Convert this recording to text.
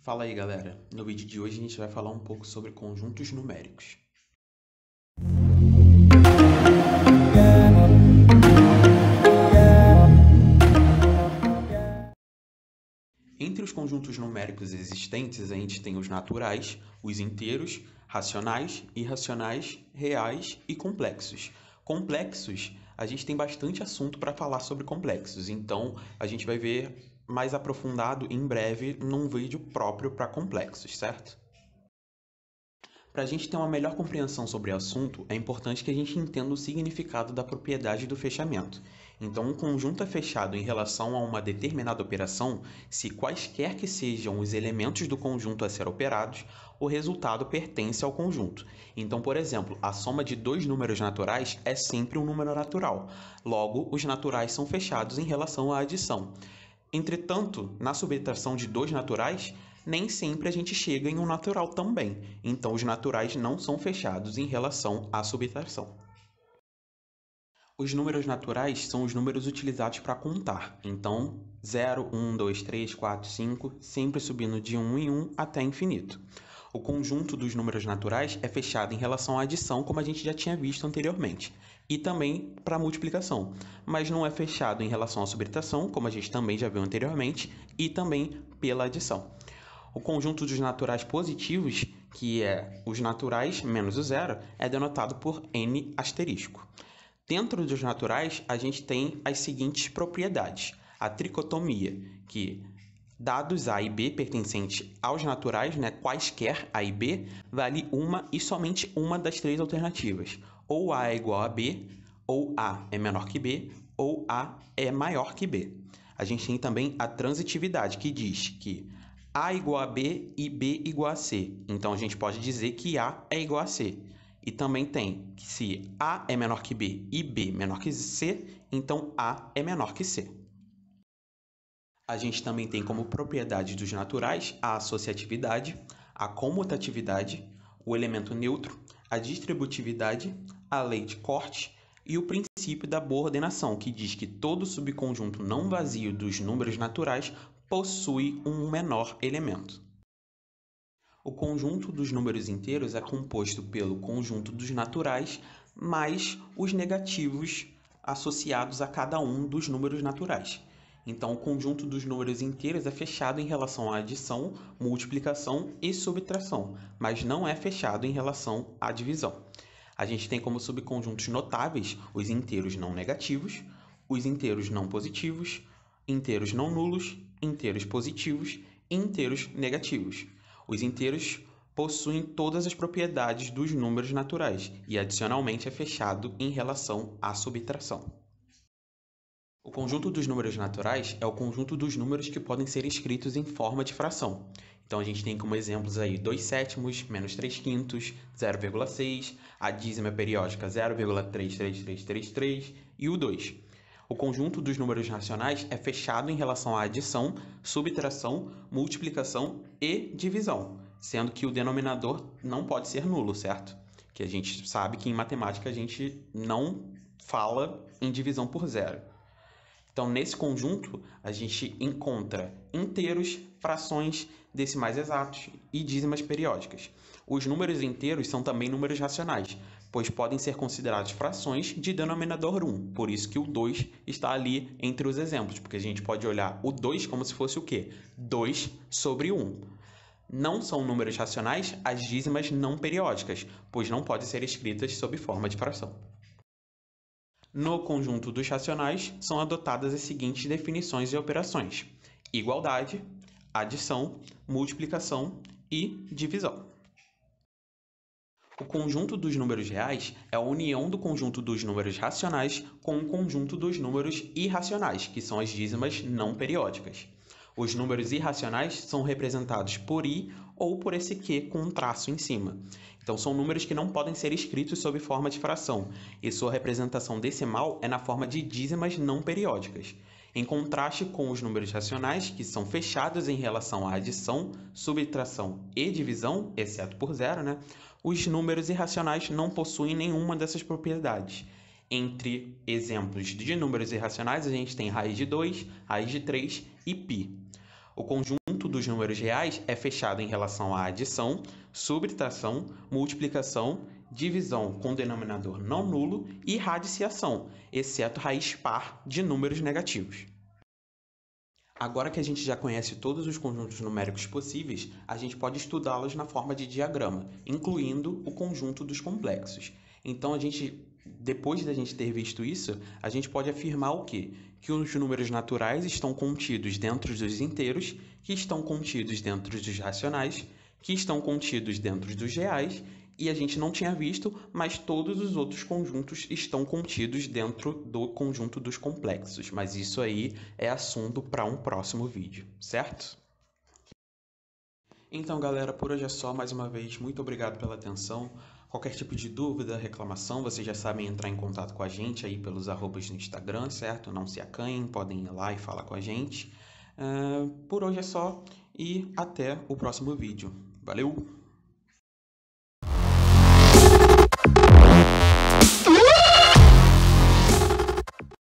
Fala aí, galera. No vídeo de hoje a gente vai falar um pouco sobre conjuntos numéricos. Entre os conjuntos numéricos existentes, a gente tem os naturais, os inteiros, racionais, irracionais, reais e complexos. Complexos, a gente tem bastante assunto para falar sobre complexos, então a gente vai ver mais aprofundado em breve num vídeo próprio para complexos, certo? Para a gente ter uma melhor compreensão sobre o assunto, é importante que a gente entenda o significado da propriedade do fechamento. Então, um conjunto é fechado em relação a uma determinada operação se quaisquer que sejam os elementos do conjunto a ser operados, o resultado pertence ao conjunto. Então, por exemplo, a soma de dois números naturais é sempre um número natural. Logo, os naturais são fechados em relação à adição. Entretanto, na subtração de dois naturais, nem sempre a gente chega em um natural também. Então, os naturais não são fechados em relação à subtração. Os números naturais são os números utilizados para contar. Então, 0, 1, 2, 3, 4, 5, sempre subindo de 1 em 1 até infinito. O conjunto dos números naturais é fechado em relação à adição, como a gente já tinha visto anteriormente, e também para a multiplicação, mas não é fechado em relação à subtração, como a gente também já viu anteriormente, e também pela adição. O conjunto dos naturais positivos, que é os naturais menos o zero, é denotado por n asterisco. Dentro dos naturais, a gente tem as seguintes propriedades. A tricotomia, que dados A e B pertencentes aos naturais, quaisquer A e B, vale uma e somente uma das três alternativas. Ou A é igual a B, ou A é menor que B, ou A é maior que B. A gente tem também a transitividade, que diz que A igual a B e B igual a C. Então, a gente pode dizer que A é igual a C. E também tem que se A é menor que B e B menor que C, então A é menor que C. A gente também tem como propriedade dos naturais a associatividade, a comutatividade, o elemento neutro, a distributividade, a lei de Corte e o princípio da boa ordenação, que diz que todo subconjunto não vazio dos números naturais possui um menor elemento. O conjunto dos números inteiros é composto pelo conjunto dos naturais mais os negativos associados a cada um dos números naturais. Então, o conjunto dos números inteiros é fechado em relação à adição, multiplicação e subtração, mas não é fechado em relação à divisão. A gente tem como subconjuntos notáveis os inteiros não negativos, os inteiros não positivos, inteiros não nulos, inteiros positivos e inteiros negativos. Os inteiros possuem todas as propriedades dos números naturais e, adicionalmente, é fechado em relação à subtração. O conjunto dos números naturais é o conjunto dos números que podem ser escritos em forma de fração. Então, a gente tem como exemplos aí 2 sétimos, menos 3 quintos, 0,6, a dízima periódica 0,33333 e o 2. O conjunto dos números racionais é fechado em relação à adição, subtração, multiplicação e divisão, sendo que o denominador não pode ser nulo, certo? Que a gente sabe que em matemática a gente não fala em divisão por zero. Então, nesse conjunto, a gente encontra inteiros, frações, decimais exatos e dízimas periódicas. Os números inteiros são também números racionais, pois podem ser considerados frações de denominador 1. Por isso que o 2 está ali entre os exemplos, porque a gente pode olhar o 2 como se fosse o quê? 2 sobre 1. Não são números racionais as dízimas não periódicas, pois não podem ser escritas sob forma de fração. No conjunto dos racionais, são adotadas as seguintes definições e operações: igualdade, adição, multiplicação e divisão. O conjunto dos números reais é a união do conjunto dos números racionais com o conjunto dos números irracionais, que são as dízimas não periódicas. Os números irracionais são representados por i ou por esse q com um traço em cima. Então, são números que não podem ser escritos sob forma de fração, e sua representação decimal é na forma de dízimas não periódicas. Em contraste com os números racionais, que são fechados em relação à adição, subtração e divisão, exceto por zero, os números irracionais não possuem nenhuma dessas propriedades. Entre exemplos de números irracionais, a gente tem raiz de 2, raiz de 3 e π. O conjunto dos números reais é fechado em relação à adição, subtração, multiplicação, divisão com denominador não nulo e radiciação, exceto raiz par de números negativos. Agora que a gente já conhece todos os conjuntos numéricos possíveis, a gente pode estudá-los na forma de diagrama, incluindo o conjunto dos complexos. Então, depois da gente ter visto isso, a gente pode afirmar o quê? Que os números naturais estão contidos dentro dos inteiros, que estão contidos dentro dos racionais, que estão contidos dentro dos reais, e a gente não tinha visto, mas todos os outros conjuntos estão contidos dentro do conjunto dos complexos. Mas isso aí é assunto para um próximo vídeo, certo? Então, galera, por hoje é só. Mais uma vez, muito obrigado pela atenção. Qualquer tipo de dúvida, reclamação, vocês já sabem entrar em contato com a gente aí pelos arrobas no Instagram, certo? Não se acanhem, podem ir lá e falar com a gente. Por hoje é só e até o próximo vídeo. Valeu!